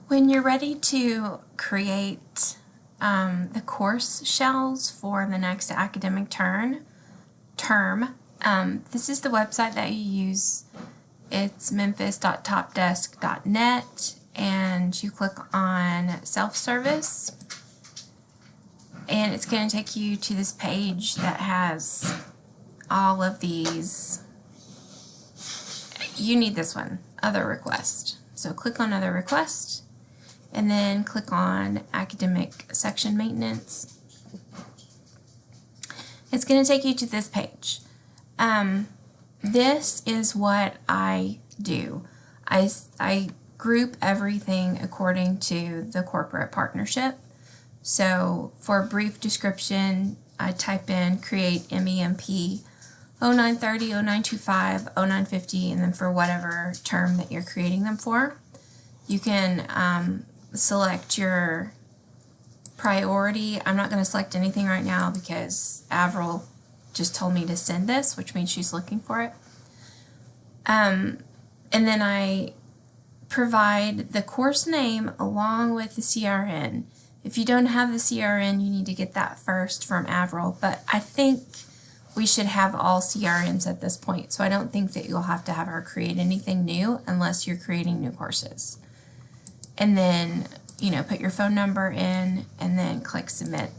When you're ready to create the course shells for the next academic term, this is the website that you use. It's memphis.topdesk.net, and you click on self-service, and it's going to take you to this page that has all of these. You need this one, other request. So click on other request, and then click on academic section maintenance. It's going to take you to this page. This is what I do. I group everything according to the corporate partnership. So for a brief description, I type in create MEMP 0930, 0925, 0950, and then for whatever term that you're creating them for. You can select your priority. I'm not going to select anything right now because Avril just told me to send this, which means she's looking for it. And then I provide the course name along with the CRN. If you don't have the CRN, you need to get that first from Avril, but I think we should have all CRNs at this point, so I don't think that you'll have to have her create anything new unless you're creating new courses. And then, put your phone number in and then click submit.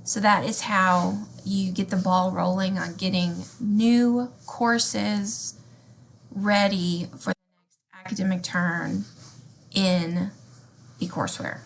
So that is how you get the ball rolling on getting new courses ready for the next academic term in eCourseware.